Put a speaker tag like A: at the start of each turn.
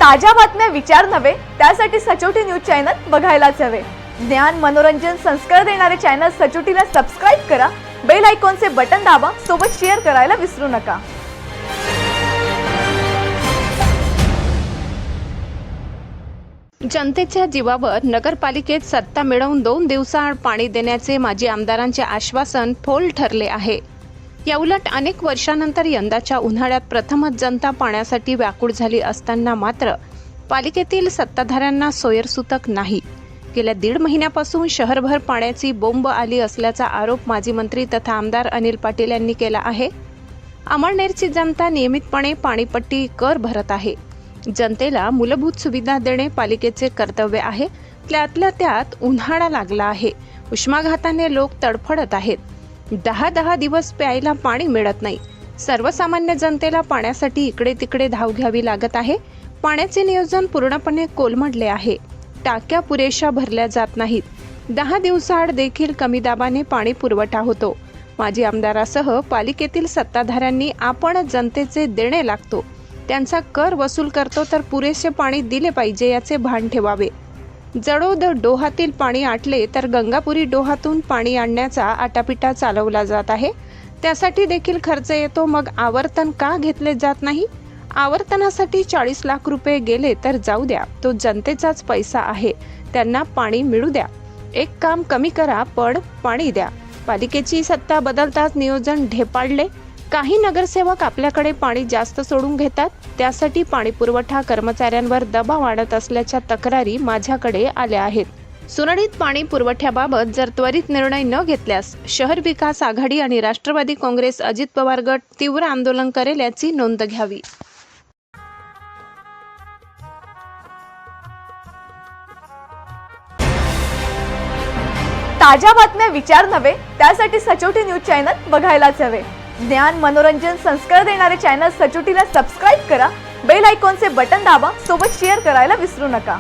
A: ताज्या बातम्या विचार नव्हे त्यासाठी सचोटी न्यूज चॅनल बघायलाच हवे। ज्ञान मनोरंजन संस्कार देणारे चॅनल सचोटीला सबस्क्राइब करा, बेल आयकॉनचे बटन दाबा, सोबत शेअर करायला विसरू नका।
B: जनतेच्या जीवावर नगरपालिकेत सत्ता मिळवून 2 दिवसाआड पाणी देण्याचे माजी आमदारांचे आश्वासन फोल ठरले आहे। याउलट अनेक वर्षांनंतर यंदाच्या उन्हाळ्यात प्रथमच जनता पाण्यासाठी व्याकुळ झाली असताना मात्र पालिकेतील सत्ताधाऱ्यांना सोयरसूतक नाही। गेल्या 1.5 महिन्यापासून शहरभर पाण्याची बोंब आली असल्याचा आरोप माजी मंत्री तथा आमदार अनिल पाटील यांनी केला आहे। अमळनेरची जनता नियमितपणे पाणीपट्टी कर भरत आहे। जनतेला मूलभूत सुविधा देणे पालिकेचे कर्तव्य आहे। त्यातल्या त्यात उन्हाळा लागला आहे, उष्माघाताने लोक तडफडत आहेत। 10 दिवस प्यायला पाणी मिळत नाही। सर्वसामान्य जनतेला पाण्यासाठी इकडे तिकडे धाव घ्यावी लागत आहे। पाण्याचे नियोजन पूर्णपणे कोलमडले आहे। टाक्या पुरेशा भरल्या जात नाहीत। 10 दिवसाआड देखील कमी दाबाने पाणी पुरवठा होतो। माजी आमदारासह पालिकेतील सत्ताधाऱ्यांनी आपण जनतेचे देणे लागतो, त्यांचा कर वसूल करतो तर पुरेसे पाणी दिले पाहिजे याचे भान ठेवावे। जडोद डोहातील पाणी आटले तर गंगापुरी डोहातून पाणी आणण्याचा आटापिटा चालवला जात आहे। त्यासाठी देखील खर्च येतो, मग आवर्तन का घेतले जात नाही? आवर्तनासाठी 40 लाख रुपये गेले तर जाऊ द्या, तो जनतेचाच पैसा आहे, त्यांना पाणी मिळू द्या। एक काम कमी करा पण पाणी द्या। पालिकेची सत्ता बदलताच नियोजन ढेपाळले। काही नगरसेवक आपल्याकडे पाणी जास्त सोडून घेतात, त्यासाठी पाणी पुरवठा कर्मचाऱ्यांवर दबाव आणत असल्याच्या तक्रारी माझ्याकडे आल्या आहेत। सुरळीत पाणी पुरवठ्याबाबत जर त्वरित निर्णय न घेतल्यास शहर विकास आघाडी आणि राष्ट्रवादी काँग्रेस अजित पवार गट तीव्र आंदोलन करेल याची नोंद घ्यावी।
A: ताज्या बातम्या विचार नव्हे त्यासाठी सचोटी न्यूज चॅनल बघायलाच हवे। ज्ञान मनोरंजन संस्कार देणारे चॅनल सचोटीला सबस्क्राइब करा, बेल आयकॉनचे बटन दाबा, सोबत शेअर करायला विसरू नका।